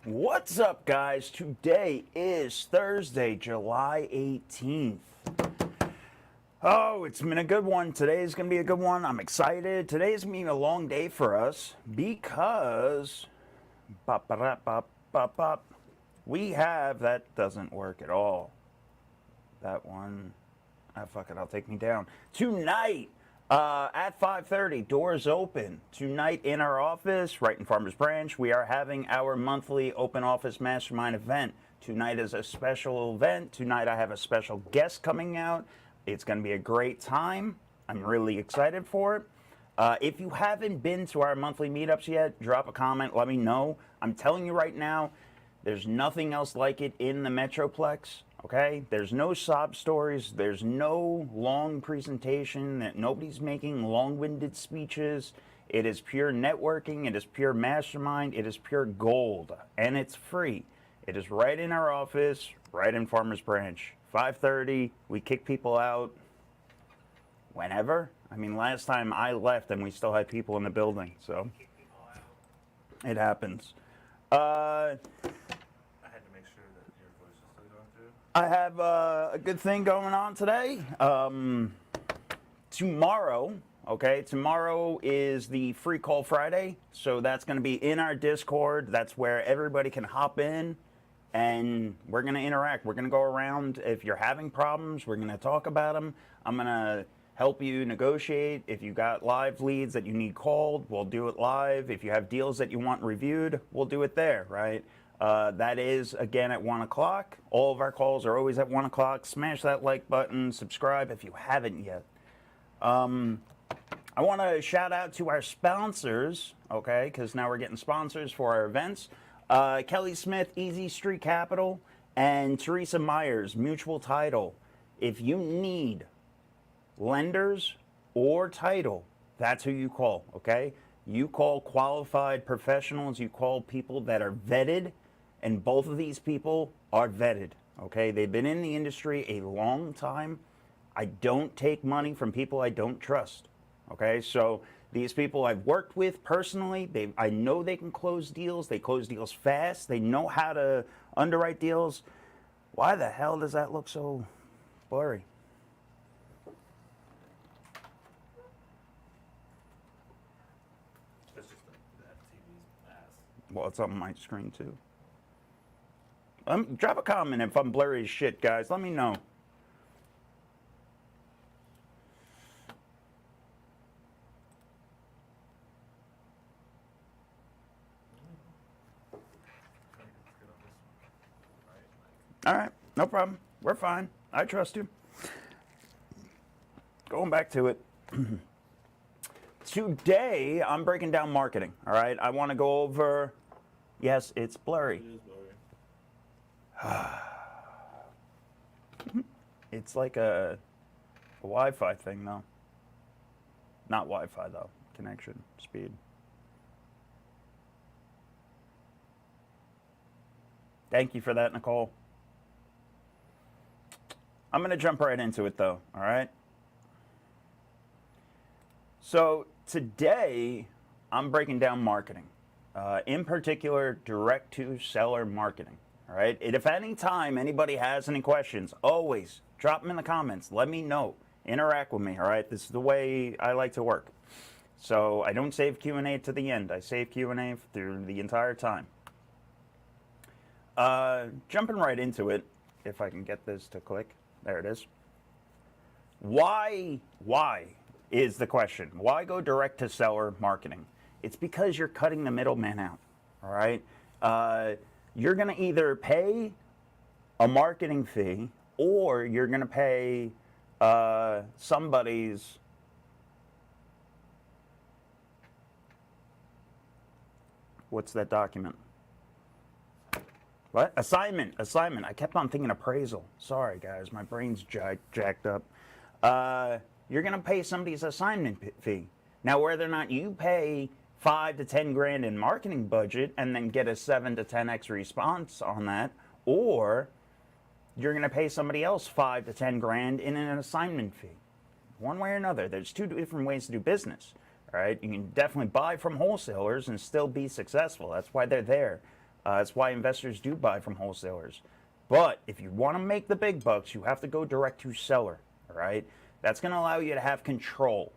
What's up, guys? Today is Thursday, July 18th. Oh, it's been a good one. Today's going to be a good one. I'm excited. Today's going to be a long day for us because we have, that doesn't work at all. That one, fuck it, I'll take me down. Tonight, at 5:30, doors open. Tonight in our office, right in Farmers Branch, we are having our monthly open office mastermind event. Tonight is a special event. Tonight I have a special guest coming out. It's going to be a great time. I'm really excited for it. If you haven't been to our monthly meetups yet, drop a comment, let me know. I'm telling you right now, there's nothing else like it in the Metroplex. Okay, there's no sob stories, there's no long presentation, that nobody's making long-winded speeches. It is pure networking, it is pure mastermind, it is pure gold, and it's free. It is right in our office, right in Farmers Branch. 5:30, we kick people out whenever. I mean, last time I left and we still had people in the building, so it happens. I have a good thing going on today. Tomorrow is the Free Call Friday, so that's going to be in our Discord. That's where everybody can hop in, and we're going to interact. We're going to go around. If you're having problems, we're going to talk about them. I'm going to help you negotiate. If you got live leads that you need called, we'll do it live. If you have deals that you want reviewed, we'll do it there, right? That is, again, at 1 o'clock. All of our calls are always at 1 o'clock. Smash that like button. Subscribe if you haven't yet. I want to shout out to our sponsors, okay, because now we're getting sponsors for our events. Kelly Smith, Easy Street Capital, and Teresa Myers, Mutual Title. If you need lenders or title, that's who you call, okay? You call qualified professionals. You call people that are vetted. And both of these people are vetted, okay? They've been in the industry a long time. I don't take money from people I don't trust, okay? So these people I've worked with personally, I know they can close deals. They close deals fast. They know how to underwrite deals. Why the hell does that look so blurry? That's just that TV's ass. Well, it's on my screen too. Drop a comment if I'm blurry as shit, guys. Let me know. All right, no problem. We're fine. I trust you. Going back to it. Today, I'm breaking down marketing, all right? I want to go over, yes, it's blurry. It is blurry. It's like a Wi-Fi thing, though. Not Wi-Fi, though. Connection, speed. Thank you for that, Nicole. I'm going to jump right into it, though, all right? So today, I'm breaking down marketing. In particular, direct-to-seller marketing. All right, if any time anybody has any questions, always drop them in the comments. Let me know. Interact with me, all right? This is the way I like to work. So I don't save Q&A to the end. I save Q&A through the entire time. Jumping right into it, if I can get this to click. There it is. Why is the question? Why go direct to seller marketing? It's because you're cutting the middleman out, all right? You're going to either pay a marketing fee or you're going to pay somebody's what's that document? What? Assignment. I kept on thinking appraisal. Sorry, guys. My brain's jacked up. You're going to pay somebody's assignment fee. Now, whether or not you pay 5 to 10 grand in marketing budget and then get a 7 to 10x response on that, or you're going to pay somebody else 5 to 10 grand in an assignment fee. One way or another, there's two different ways to do business. All right, you can definitely buy from wholesalers and still be successful. That's why they're there. That's why investors do buy from wholesalers. But if you want to make the big bucks, you have to go direct to seller. All right, that's going to allow you to have control.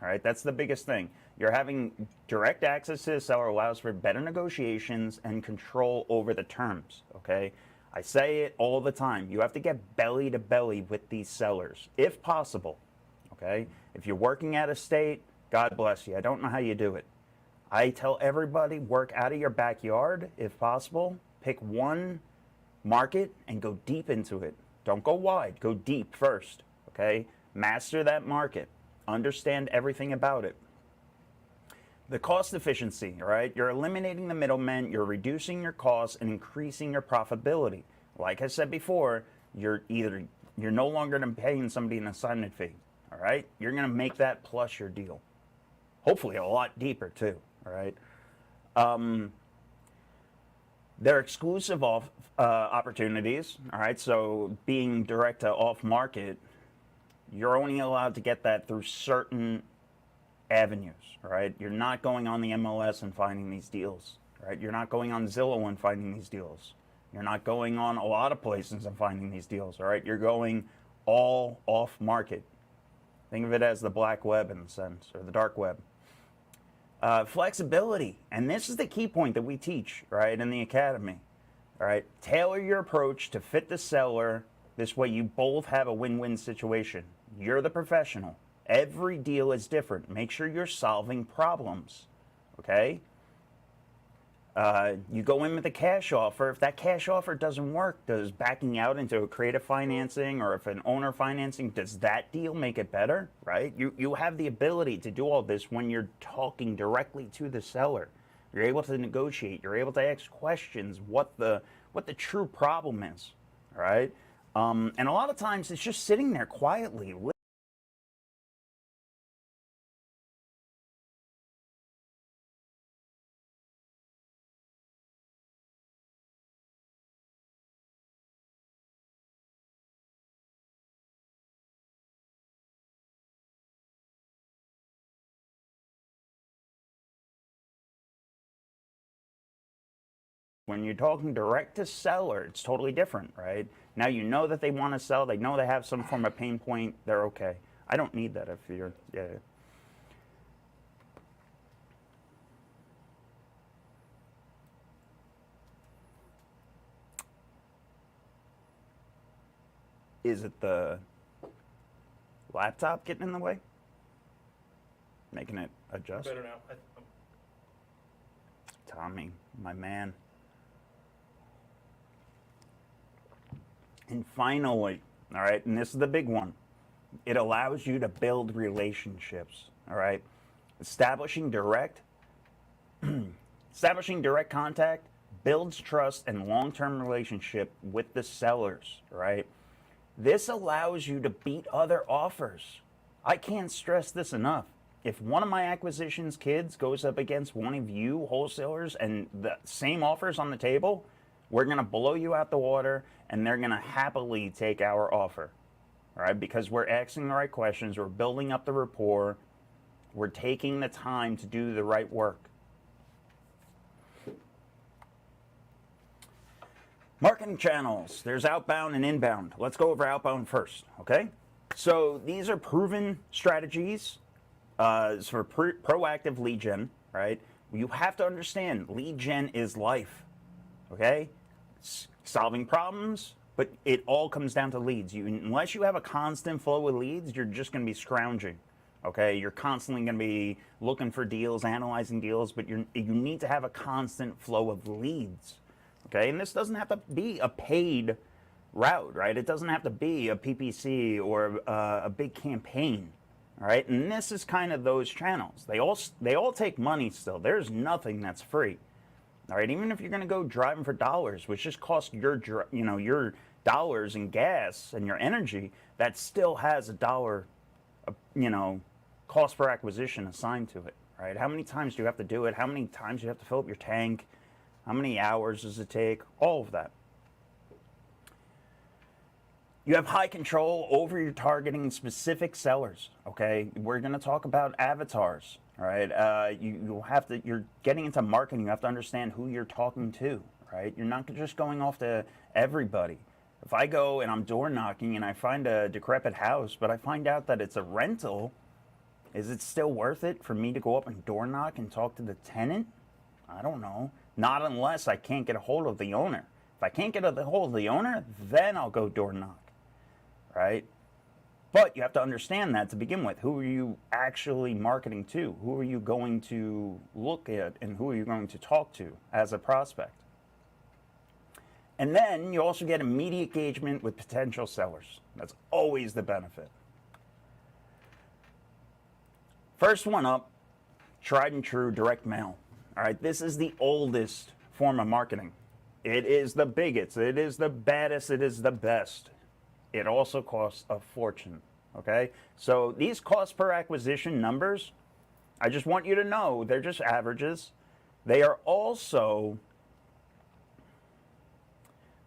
All right, that's the biggest thing. You're having direct access to the seller allows for better negotiations and control over the terms. Okay, I say it all the time. You have to get belly to belly with these sellers, if possible. Okay, if you're working out of state, God bless you. I don't know how you do it. I tell everybody, work out of your backyard if possible. Pick one market and go deep into it. Don't go wide, go deep first. Okay, master that market. Understand everything about it. The cost efficiency, all right? You're eliminating the middlemen, you're reducing your costs and increasing your profitability. Like I said before, you're no longer paying somebody an assignment fee, all right? You're gonna make that plus your deal. Hopefully a lot deeper too, all right? They're exclusive opportunities, all right? So being direct to off market, you're only allowed to get that through certain avenues, right? You're not going on the MLS and finding these deals, right? You're not going on Zillow and finding these deals. You're not going on a lot of places and finding these deals, all right? You're going all off market. Think of it as the black web in a sense, or the dark web. Flexibility, and this is the key point that we teach, right, in the academy, all right? Tailor your approach to fit the seller. This way you both have a win-win situation. You're the professional. Every deal is different. Make sure you're solving problems, okay? You go in with a cash offer. If that cash offer doesn't work, does backing out into a creative financing or if an owner financing, does that deal make it better, right? You have the ability to do all this when you're talking directly to the seller. You're able to negotiate. You're able to ask questions, what the true problem is, all right? And a lot of times it's just sitting there quietly. When you're talking direct to seller, it's totally different, right? Now you know that they want to sell, they know they have some form of pain point, they're okay. I don't need that if you're, yeah. Is it the laptop getting in the way? Making it adjust? Better now. Tommy, my man. And finally, all right, and this is the big one, it allows you to build relationships, all right? Establishing direct contact builds trust and long-term relationship with the sellers, right? This allows you to beat other offers. I can't stress this enough. If one of my acquisitions kids goes up against one of you wholesalers and the same offers on the table, we're going to blow you out the water and they're going to happily take our offer, all right? Because we're asking the right questions, we're building up the rapport, we're taking the time to do the right work. Marketing channels, there's outbound and inbound. Let's go over outbound first, okay? So these are proven strategies for proactive lead gen, right? You have to understand lead gen is life, okay? Solving problems, but it all comes down to leads. Unless you have a constant flow of leads, you're just going to be scrounging, okay? You're constantly going to be looking for deals, analyzing deals, but you need to have a constant flow of leads, okay? And this doesn't have to be a paid route, right? It doesn't have to be a PPC or a big campaign, all right? And this is kind of those channels. They all take money still. There's nothing that's free. All right, even if you're going to go driving for dollars, which just costs your dollars in gas and your energy, that still has a dollar, cost per acquisition assigned to it, right? How many times do you have to do it? How many times do you have to fill up your tank? How many hours does it take? All of that. You have high control over your targeting specific sellers, okay? We're going to talk about avatars, All right, you have to. You're getting into marketing. You have to understand who you're talking to. Right, you're not just going off to everybody. If I go and I'm door knocking and I find a decrepit house, but I find out that it's a rental, is it still worth it for me to go up and door knock and talk to the tenant? I don't know. Not unless I can't get a hold of the owner. If I can't get a hold of the owner, then I'll go door knock. Right? But you have to understand that to begin with. Who are you actually marketing to? Who are you going to look at and who are you going to talk to as a prospect? And then you also get immediate engagement with potential sellers. That's always the benefit. First one up, tried and true direct mail. All right, this is the oldest form of marketing. It is the biggest, it is the baddest, it is the best. It also costs a fortune, okay? So these cost per acquisition numbers, I just want you to know, they're just averages. They are also,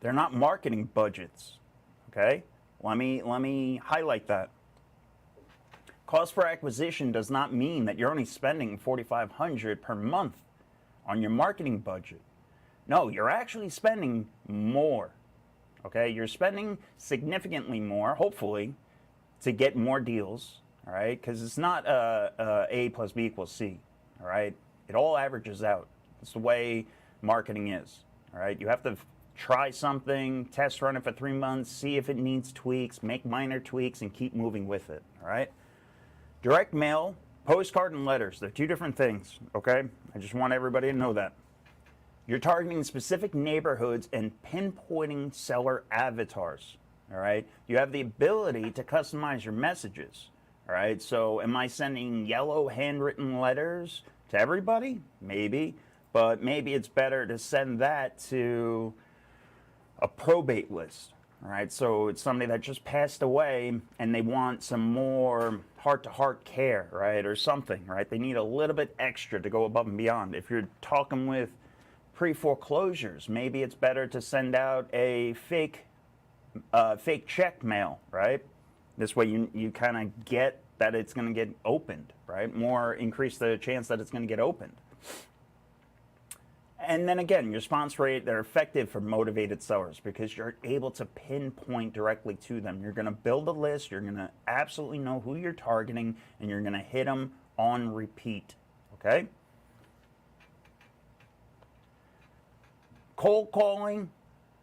they're not marketing budgets, okay? Let me highlight that. Cost per acquisition does not mean that you're only spending $4,500 per month on your marketing budget. No, you're actually spending more. Okay, you're spending significantly more, hopefully, to get more deals. All right, because it's not A plus B equals C. All right, it all averages out. It's the way marketing is. All right, you have to try something, test run it for 3 months, see if it needs tweaks, make minor tweaks, and keep moving with it. All right. Direct mail, postcard, and letters, they're two different things, okay? I just want everybody to know that. You're targeting specific neighborhoods and pinpointing seller avatars, all right? You have the ability to customize your messages, all right? So am I sending yellow handwritten letters to everybody? Maybe, but maybe it's better to send that to a probate list. All right, so it's somebody that just passed away and they want some more heart-to-heart care, right, or something, right? They need a little bit extra to go above and beyond. If you're talking with pre-foreclosures, maybe it's better to send out a fake check mail, right? This way you kind of get that it's going to get opened, right? More increase the chance that it's going to get opened. And then again, your response rate, they're effective for motivated sellers because you're able to pinpoint directly to them. You're going to build a list, you're going to absolutely know who you're targeting, and you're going to hit them on repeat, okay? Cold calling,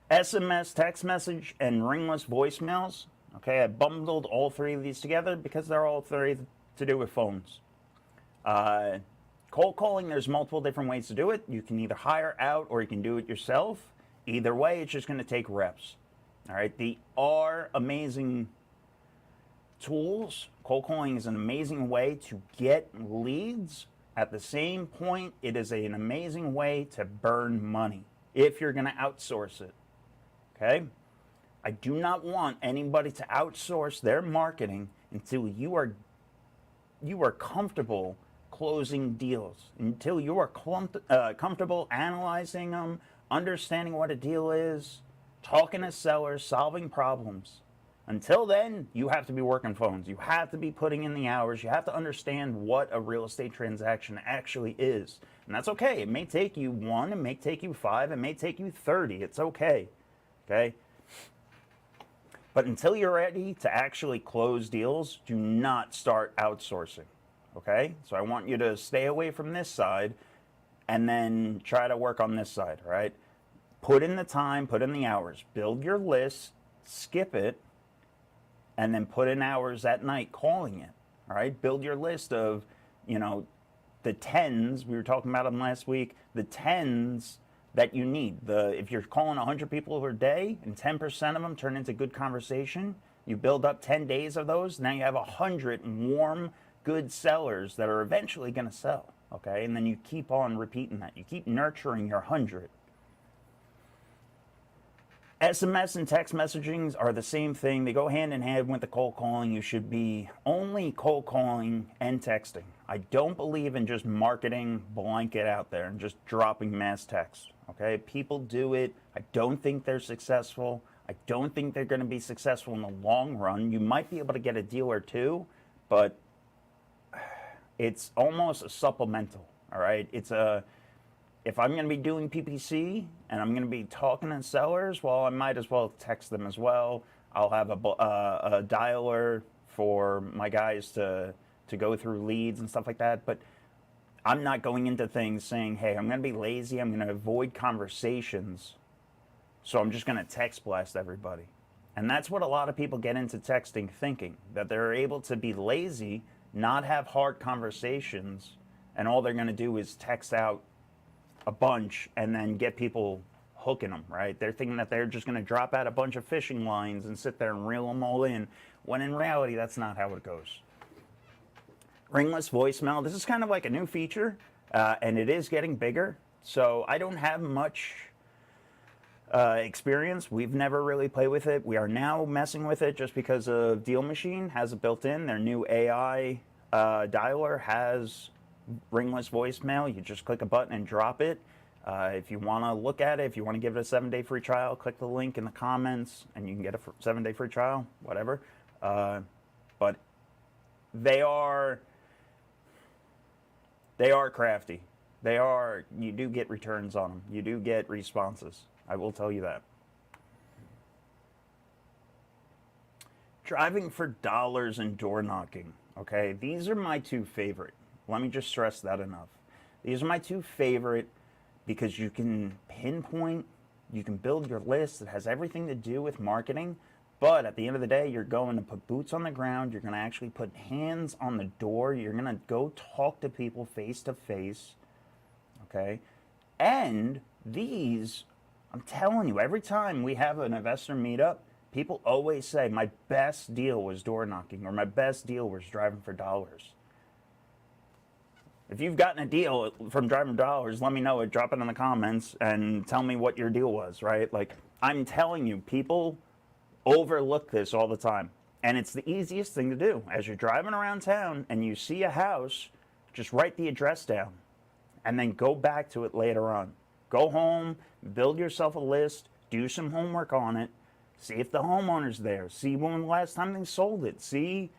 SMS, text message, and ringless voicemails, okay? I bundled all three of these together because they're all three to do with phones. Cold calling, there's multiple different ways to do it. You can either hire out or you can do it yourself. Either way, it's just going to take reps. All right, they are amazing tools. Cold calling is an amazing way to get leads. At the same point, it is an amazing way to burn money if you're going to outsource it. Okay? I do not want anybody to outsource their marketing until you are comfortable closing deals, until you are comfortable analyzing them, understanding what a deal is, talking to sellers, solving problems. Until then, you have to be working phones. You have to be putting in the hours. You have to understand what a real estate transaction actually is. And that's okay. It may take you 1, it may take you 5, it may take you 30. It's okay. Okay? But until you're ready to actually close deals, do not start outsourcing. Okay, so I want you to stay away from this side and then try to work on this side, right? Put in the time, put in the hours, build your list, skip it, and then put in hours at night calling it, all right? Build your list of, you know, the 10s, we were talking about them last week, the 10s that you need. If you're calling 100 people per day and 10% of them turn into good conversation, you build up 10 days of those, now you have 100 warm, good sellers that are eventually going to sell, okay? And then you keep on repeating that. You keep nurturing your 100. SMS and text messaging are the same thing. They go hand in hand with the cold calling. You should be only cold calling and texting. I don't believe in just marketing blanket out there and just dropping mass text, okay? People do it. I don't think they're successful. I don't think they're going to be successful in the long run. You might be able to get a deal or two, but It's almost a supplemental, all right? If I'm going to be doing PPC and I'm going to be talking to sellers, well, I might as well text them as well. I'll have a dialer for my guys to go through leads and stuff like that. But I'm not going into things saying, hey, I'm going to be lazy. I'm going to avoid conversations. So I'm just going to text blast everybody. And that's what a lot of people get into texting thinking, that they're able to be lazy, not have hard conversations, and all they're going to do is text out a bunch and then get people hooking them, right? They're thinking that they're just going to drop out a bunch of fishing lines and sit there and reel them all in, when in reality, that's not how it goes. Ringless voicemail, this is kind of like a new feature, and it is getting bigger. So I don't have much experience. We've never really played with it. We are now messing with it just because of DealMachine has it built in. Their new AI dialer has ringless voicemail. You just click a button and drop it. If you want to look at it, if you want to give it a 7-day free trial, click the link in the comments and you can get a 7-day free trial, whatever. But they are crafty. You do get returns on them. You do get responses. I will tell you that. Driving for dollars and door knocking. Okay, these are my two favorite. Let me just stress that enough. These are my two favorite because you can pinpoint, you can build your list. It has everything to do with marketing, but at the end of the day, you're going to put boots on the ground. You're going to actually put hands on the door. You're going to go talk to people face to face, okay? And these, I'm telling you, every time we have an investor meetup, people always say, my best deal was door knocking, or my best deal was driving for dollars. If you've gotten a deal from driving for dollars, let me know it. Drop it in the comments and tell me what your deal was, right? Like, I'm telling you, people overlook this all the time. And it's the easiest thing to do. As you're driving around town and you see a house, just write the address down and then go back to it later on. Go home, build yourself a list, do some homework on it, see if the homeowner's there, see when the last time they sold it, see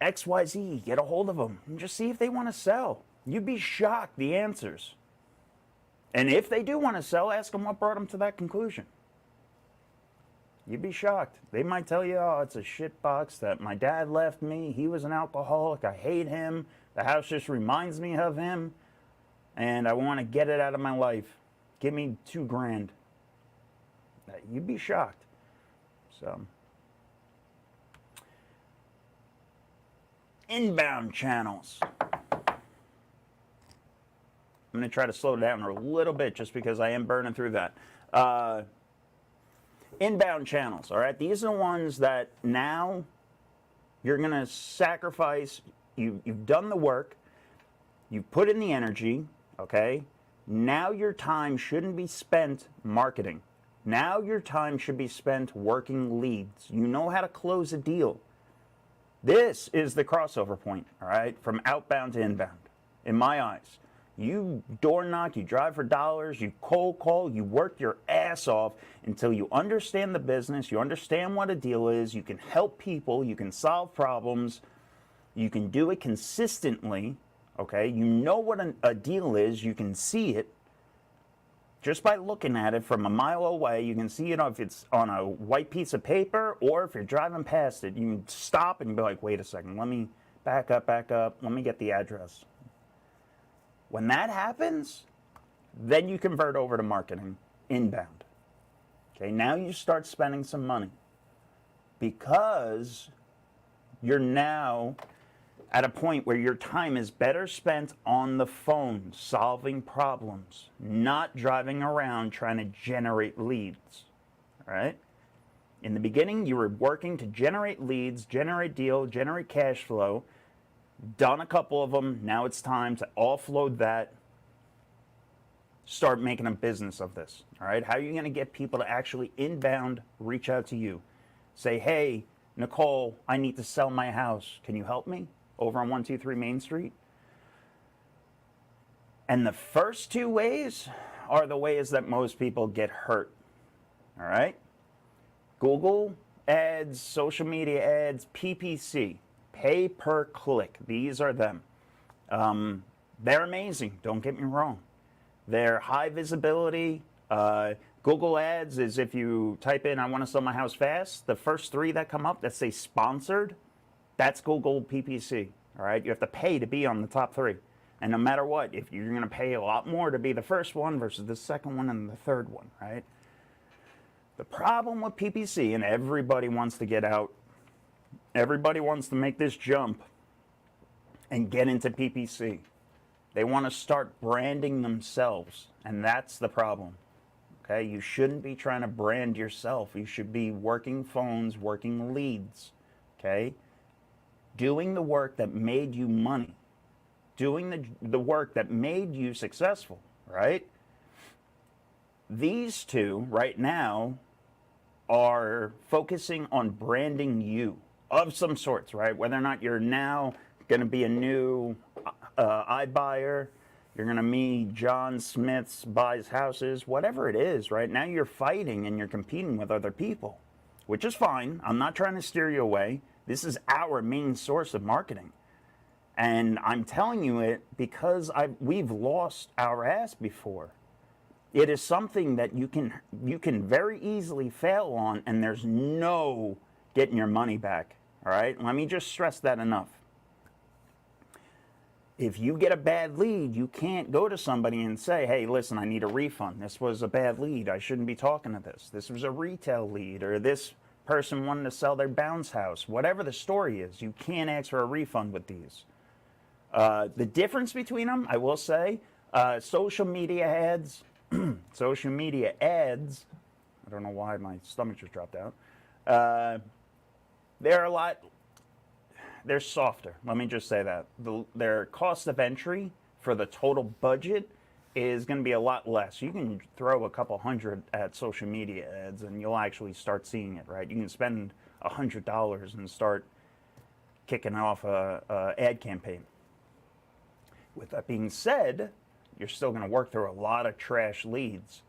XYZ, get a hold of them, and just see if they want to sell. You'd be shocked, the answers. And if they do want to sell, ask them what brought them to that conclusion. You'd be shocked. They might tell you, oh, it's a shit box that my dad left me. He was an alcoholic. I hate him. The house just reminds me of him. And I want to get it out of my life. Give me $2,000. You'd be shocked. So, inbound channels. I'm going to try to slow it down a little bit just because I am burning through that. Inbound channels, all right? These are the ones that now you're going to sacrifice. You've done the work. You've put in the energy, okay? Now your time shouldn't be spent marketing. Now your time should be spent working leads. You know how to close a deal. This is the crossover point, all right, from outbound to inbound, in my eyes. You door knock, you drive for dollars, you cold call, you work your ass off until you understand the business, you understand what a deal is, you can help people, you can solve problems, you can do it consistently, okay? You know what a deal is, you can see it. Just by looking at it from a mile away, you can see it if it's on a white piece of paper or if you're driving past it. You can stop and be like, wait a second, let me back up, let me get the address. When that happens, then you convert over to marketing inbound. Okay, now you start spending some money because you're now at a point where your time is better spent on the phone solving problems, not driving around trying to generate leads, all right? In the beginning, you were working to generate leads, generate deal, generate cash flow, done a couple of them, now it's time to offload that, start making a business of this, all right? How are you gonna get people to actually inbound reach out to you? Say, hey, Nicole, I need to sell my house. Can you help me? Over on 123 Main Street. And the first two ways are the ways that most people get hurt, all right? Google ads, social media ads, PPC. Pay per click. These are them. They're amazing. Don't get me wrong. They're high visibility. Google Ads is if you type in, I want to sell my house fast, the first 3 that come up that say sponsored, that's Google PPC. All right. You have to pay to be on the top 3. And no matter what, if you're going to pay a lot more to be the first one versus the second one and the third one, right? The problem with PPC, and everybody wants to get out, everybody wants to make this jump and get into PPC. They want to start branding themselves, and that's the problem. Okay, you shouldn't be trying to brand yourself. You should be working phones, working leads. Okay, doing the work that made you money, doing the work that made you successful. Right? These 2 right now are focusing on branding you of some sorts. Right? Whether or not you're now going to be a new iBuyer, you're going to meet John Smith's buys houses, whatever it is, right? Now you're fighting and you're competing with other people, which is fine. I'm not trying to steer you away. This is our main source of marketing. And I'm telling you it because we've lost our ass before. It is something that you can very easily fail on, and there's no getting your money back, all right? Let me just stress that enough. If you get a bad lead, you can't go to somebody and say, hey, listen, I need a refund. This was a bad lead. I shouldn't be talking to this. This was a retail lead, or this person wanted to sell their bounce house. Whatever the story is, you can't ask for a refund with these. The difference between them, I will say, social media ads, social media ads, I don't know why my stomach just dropped out. They're softer. Let me just say that. Their cost of entry for the total budget is going to be a lot less. You can throw a couple hundred at social media ads and you'll actually start seeing it, right? You can spend $100 and start kicking off a ad campaign. With that being said, you're still going to work through a lot of trash leads.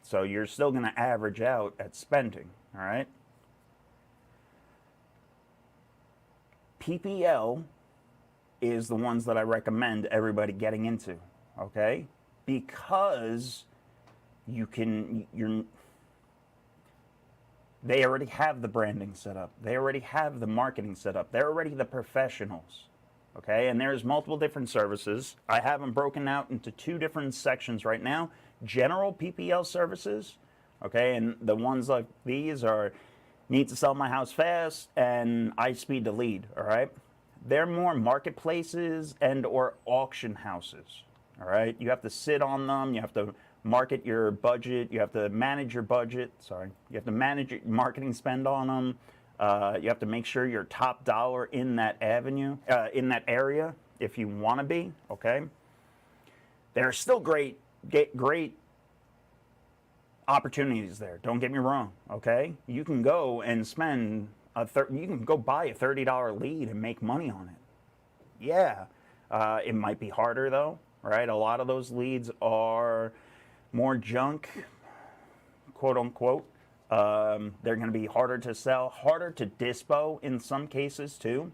So you're still going to average out at spending, all right? PPL is the ones that I recommend everybody getting into, okay? Because they already have the branding set up. They already have the marketing set up. They're already the professionals, okay? And there's multiple different services. I have them broken out into 2 different sections right now. General PPL services, okay? And the ones like these are need to sell my house fast and I speed the lead, all right? They're more marketplaces and or auction houses, all right? You have to sit on them. You have to market your budget. You have to manage your budget. Sorry. You have to manage your marketing spend on them. You have to make sure you're top dollar in that avenue, in that area if you want to be, okay? There are still great opportunities there. Don't get me wrong, okay? You can go and spend you can go buy a $30 lead and make money on it. Yeah, it might be harder though, right? A lot of those leads are more junk, quote unquote. They're going to be harder to sell, harder to dispo in some cases too.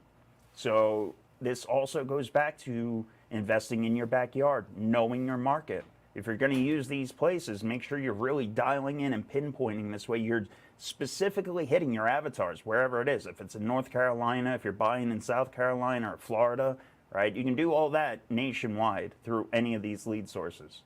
So this also goes back to investing in your backyard, knowing your market. If you're going to use these places, make sure you're really dialing in and pinpointing this way. You're specifically hitting your avatars, wherever it is. If it's in North Carolina, if you're buying in South Carolina or Florida, right? You can do all that nationwide through any of these lead sources.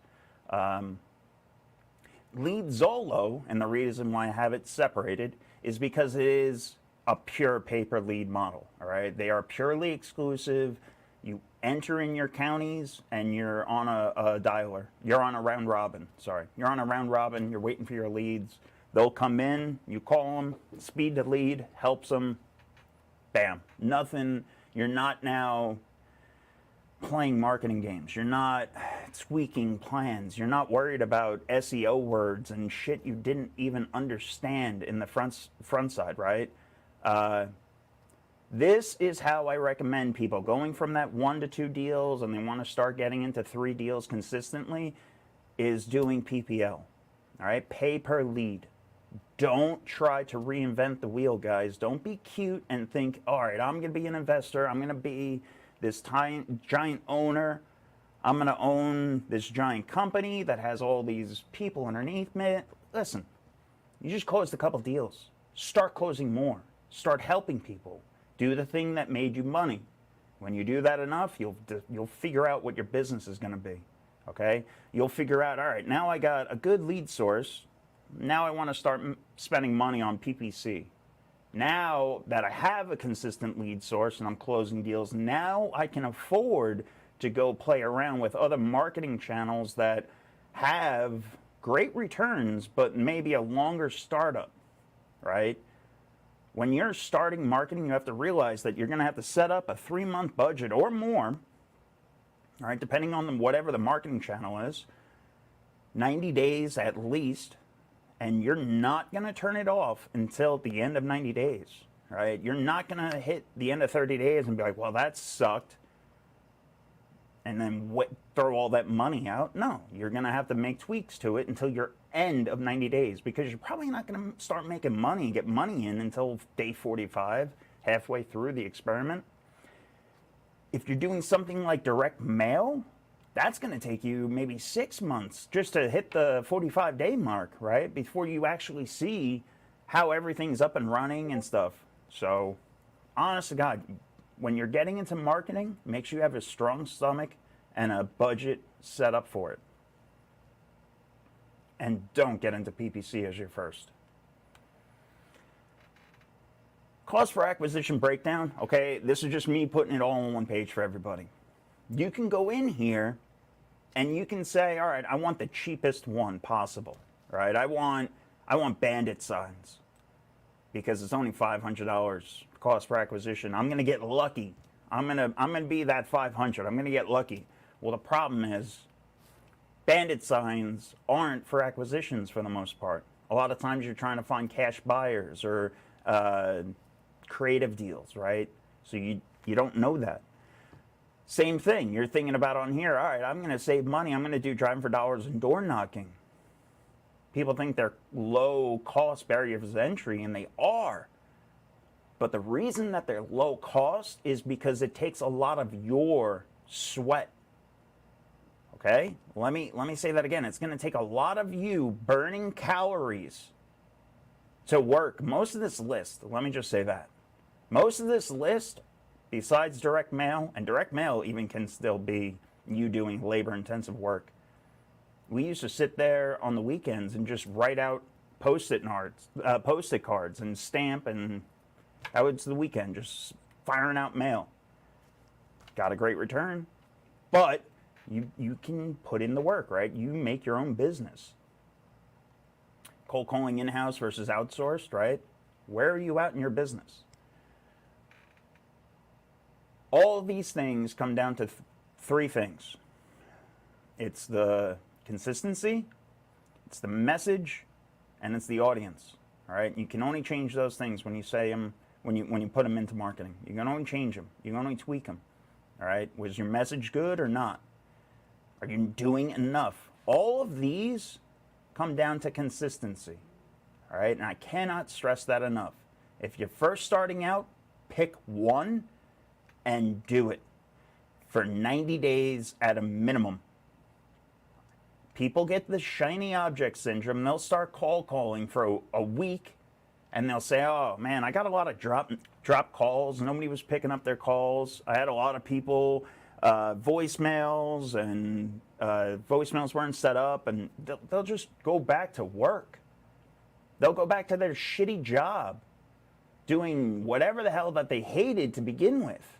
LeadZolo, and the reason why I have it separated, is because it is a pure pay-per lead model, all right? They are purely exclusive. You enter in your counties and you're on a dialer. You're on a round robin, sorry. You're on a round robin, you're waiting for your leads. They'll come in, you call them, speed the lead, helps them, bam. Nothing, you're not now playing marketing games. You're not tweaking plans. You're not worried about SEO words and shit you didn't even understand in the front side, right? This is how I recommend people going from that 1 to 2 deals and they want to start getting into 3 deals consistently is doing PPL, all right? Pay per lead, Don't try to reinvent the wheel, guys. Don't be cute and think, all right, I'm going to be an investor. I'm going to be this giant owner. I'm going to own this giant company that has all these people underneath me. Listen, you just closed a couple deals. Start closing more. Start helping people. Do the thing that made you money. When you do that enough, you'll figure out what your business is going to be. Okay? You'll figure out, all right, now I got a good lead source. Now I want to start spending money on PPC. Now that I have a consistent lead source and I'm closing deals, now I can afford to go play around with other marketing channels that have great returns, but maybe a longer startup, right? When you're starting marketing, you have to realize that you're going to have to set up a 3-month budget or more, right, depending on whatever the marketing channel is, 90 days at least, and you're not going to turn it off until the end of 90 days, right? You're not going to hit the end of 30 days and be like, well, that sucked, and then throw all that money out. No, you're going to have to make tweaks to it until your end of 90 days, because you're probably not going to start making money, get money in until day 45, halfway through the experiment. If you're doing something like direct mail, that's going to take you maybe 6 months just to hit the 45-day mark, right? Before you actually see how everything's up and running and stuff. So, honest to God, when you're getting into marketing, make sure you have a strong stomach and a budget set up for it. And don't get into PPC as your first. Cost per acquisition breakdown, okay? This is just me putting it all on one page for everybody. You can go in here and you can say, all right, I want the cheapest one possible, right? I want bandit signs because it's only $500 cost per acquisition. I'm going to get lucky. I'm going to be that 500. I'm going to get lucky. Well, the problem is bandit signs aren't for acquisitions for the most part. A lot of times you're trying to find cash buyers or creative deals, right? So you don't know that. Same thing, you're thinking about on here, all right, I'm going to save money. I'm going to do driving for dollars and door knocking. People think they're low cost barriers of entry, and they are. But the reason that they're low cost is because it takes a lot of your sweat. Okay? Let me say that again. It's going to take a lot of you burning calories to work most of this list. Let me just say that. Most of this list, besides direct mail, and direct mail even can still be you doing labor-intensive work. We used to sit there on the weekends and just write out post-it cards and stamp, and that was the weekend, just firing out mail. Got a great return, but you can put in the work, right? You make your own business. Cold calling in-house versus outsourced, right? Where are you at in your business? All of these things come down to three things. It's the consistency, it's the message, and it's the audience. All right, you can only change those things when you say them, when you put them into marketing. You can only change them. You can only tweak them. All right, was your message good or not? Are you doing enough? All of these come down to consistency. All right, and I cannot stress that enough. If you're first starting out, pick one and do it for 90 days at a minimum. People get the shiny object syndrome. They'll start calling for a week, and they'll say, oh man, I got a lot of drop calls. Nobody was picking up their calls. I had a lot of people, voicemails, and voicemails weren't set up, and they'll just go back to work. They'll go back to their shitty job doing whatever the hell that they hated to begin with,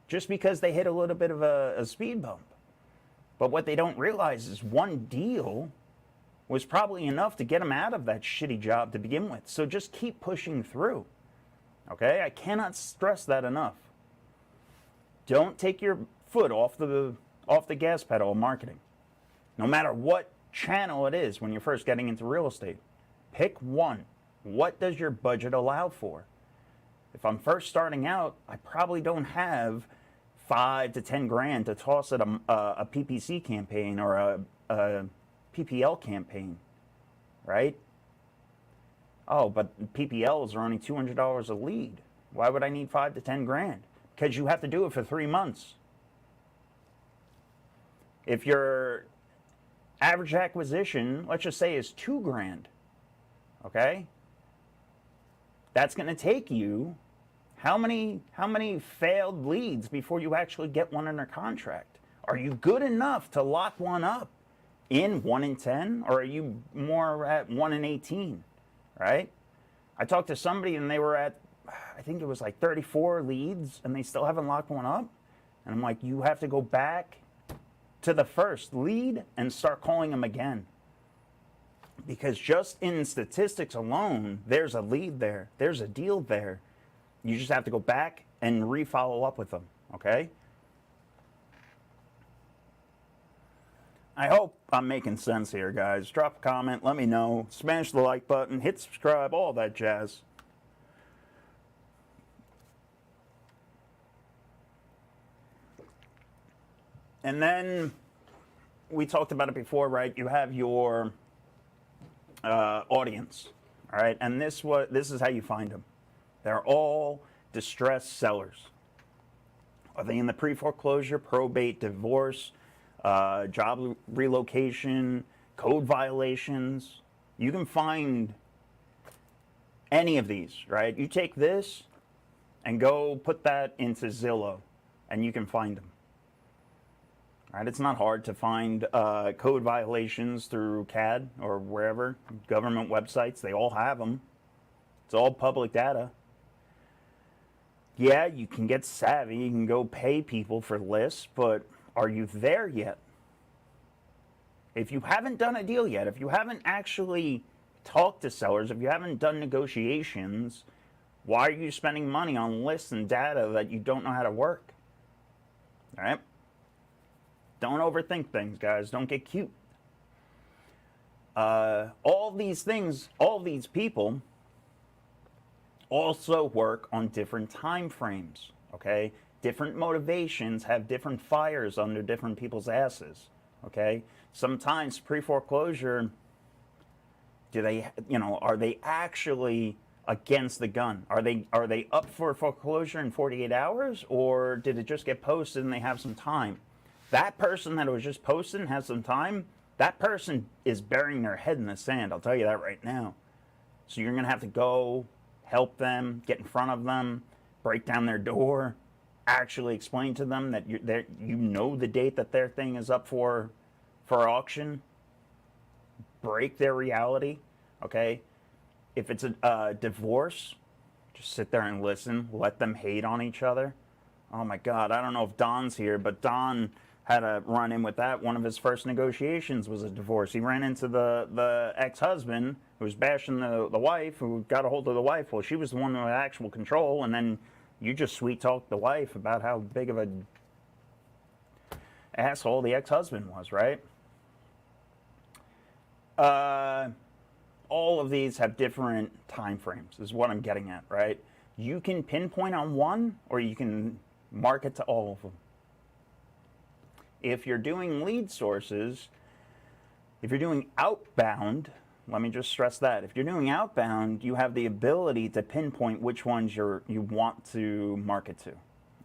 just because they hit a little bit of a speed bump. But what they don't realize is one deal was probably enough to get them out of that shitty job to begin with. So just keep pushing through. Okay? I cannot stress that enough. Don't take your foot off the gas pedal of marketing. No matter what channel it is when you're first getting into real estate. Pick one. What does your budget allow for? If I'm first starting out, I probably don't have 5 to 10 grand to toss at a PPC campaign or a PPL campaign, right? Oh, but PPLs are only $200 a lead. Why would I need 5 to 10 grand? Because you have to do it for 3 months. If your average acquisition, let's just say, is 2 grand, okay? That's going to take you how many failed leads before you actually get one under contract? Are you good enough to lock one up in 1 in 10, or are you more at 1 in 18, right? I talked to somebody and they were at, I think it was like 34 leads, and they still haven't locked one up. And I'm like, you have to go back to the first lead and start calling them again. Because just in statistics alone, there's a lead there. There's a deal there. You just have to go back and re-follow up with them, okay? I hope I'm making sense here, guys. Drop a comment, let me know. Smash the like button, hit subscribe, all that jazz. And then we talked about it before, right? You have your audience, all right? And this is how you find them. They're all distressed sellers. Are they in the pre-foreclosure, probate, divorce, job relocation, code violations? You can find any of these, right? You take this and go put that into Zillow, and you can find them. Right? It's not hard to find code violations through CAD or wherever, government websites. They all have them. It's all public data. Yeah, you can get savvy. You can go pay people for lists, but are you there yet? If you haven't done a deal yet, if you haven't actually talked to sellers, if you haven't done negotiations, why are you spending money on lists and data that you don't know how to work? All right? Don't overthink things, guys. Don't get cute. All these things, all these people also work on different time frames, okay? Different motivations have different fires under different people's asses, okay? Sometimes pre-foreclosure, are they actually against the gun? Are they up for foreclosure in 48 hours, or did it just get posted and they have some time? That person that was just posted and has some time, that person is burying their head in the sand. I'll tell you that right now. So you're going to have to go help them, get in front of them, break down their door, actually explain to them that you know the date that their thing is up for auction. Break their reality, okay? If it's a divorce, just sit there and listen. Let them hate on each other. Oh my God, I don't know if Don's here, but Don had a run-in with that. One of his first negotiations was a divorce. He ran into the ex-husband who was bashing the wife, who got a hold of the wife. Well, she was the one with actual control, and then you just sweet-talked the wife about how big of a asshole the ex-husband was, right? All of these have different time frames, is what I'm getting at, right? You can pinpoint on one, or you can market to all of them. If you're doing lead sources, if you're doing outbound, let me just stress that. If you're doing outbound, you have the ability to pinpoint which ones you want to market to.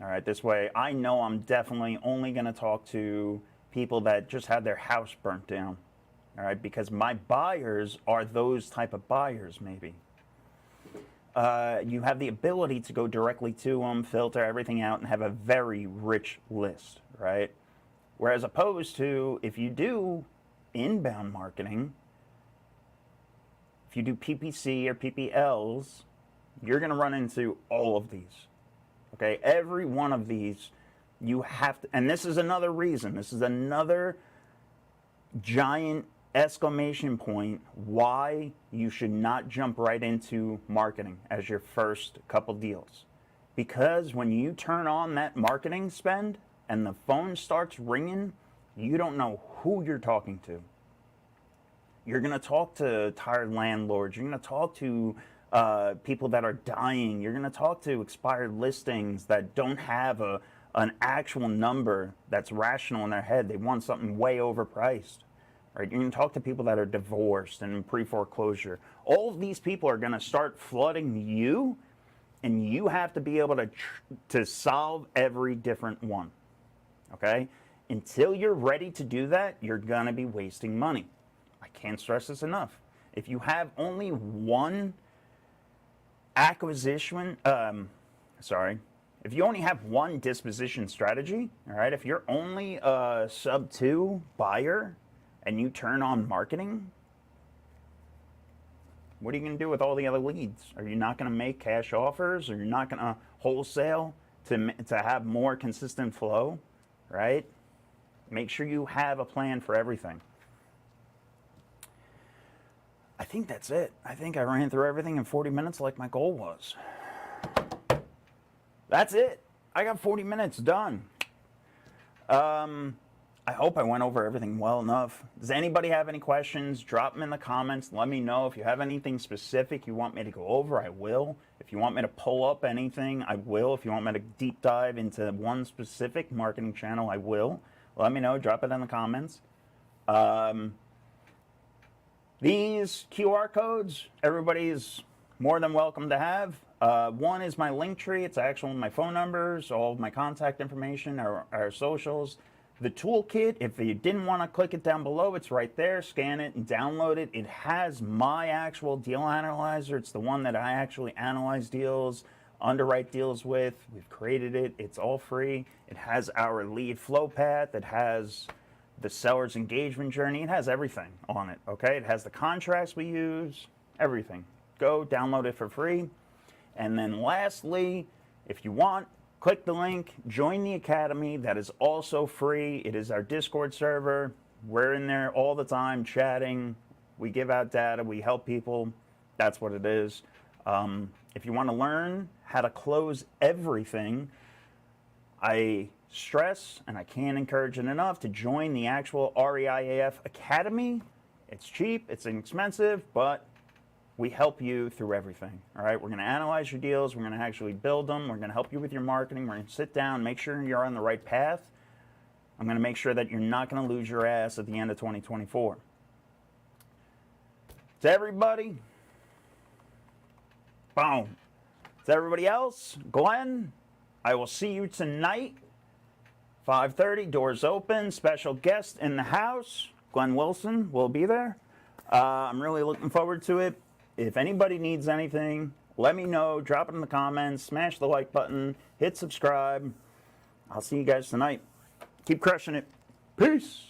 All right, this way I know I'm definitely only going to talk to people that just had their house burnt down. All right, because my buyers are those type of buyers, maybe. You have the ability to go directly to them, filter everything out, and have a very rich list, right? Whereas opposed to, if you do inbound marketing, if you do PPC or PPLs, you're going to run into all of these, okay? Every one of these, you have to, and this is another reason, this is another giant exclamation point why you should not jump right into marketing as your first couple deals. Because when you turn on that marketing spend and the phone starts ringing, you don't know who you're talking to. You're going to talk to tired landlords. You're going to talk to people that are dying. You're going to talk to expired listings that don't have an actual number that's rational in their head. They want something way overpriced. right? You're going to talk to people that are divorced and in pre-foreclosure. All of these people are going to start flooding you, and you have to be able to solve every different one, okay? Until you're ready to do that, you're going to be wasting money. I can't stress this enough. If you have only one acquisition, if you only have one disposition strategy, all right, if you're only a sub 2 buyer and you turn on marketing, what are you going to do with all the other leads? Are you not going to make cash offers? Or you're not going to wholesale to have more consistent flow, right? Make sure you have a plan for everything. I think that's it. I think I ran through everything in 40 minutes like my goal was. That's it. I got 40 minutes done. I hope I went over everything well enough. Does anybody have any questions? Drop them in the comments. Let me know. If you have anything specific you want me to go over, I will. If you want me to pull up anything, I will. If you want me to deep dive into one specific marketing channel, I will. Let me know. Drop it in the comments. These QR codes, everybody's more than welcome to have. One is my link tree. It's actually my phone numbers, all of my contact information, our socials. The toolkit, if you didn't want to click it down below, it's right there. Scan it and download it. It has my actual deal analyzer. It's the one that I actually analyze deals, underwrite deals with. We've created it. It's all free. It has our lead flow path. It has the seller's engagement journey. It has everything on it, okay? It has the contracts we use, everything. Go download it for free. And then lastly, if you want, click the link, join the Academy. That is also free. It is our Discord server. We're in there all the time chatting. We give out data. We help people. That's what it is. If you want to learn how to close everything, I stress, and I can't encourage it enough, to join the actual ReiAF Academy. It's cheap, it's inexpensive, but we help you through everything. All right, we're going to analyze your deals, we're going to actually build them, we're going to help you with your marketing, we're going to sit down, make sure you're on the right path. I'm going to make sure that you're not going to lose your ass at the end of 2024. To everybody, boom. To everybody else, Glenn, I will see you tonight, 5:30, doors open, special guest in the house. Glenn Wilson will be there. I'm really looking forward to it. If anybody needs anything, let me know. Drop it in the comments. Smash the like button. Hit subscribe. I'll see you guys tonight. Keep crushing it. Peace.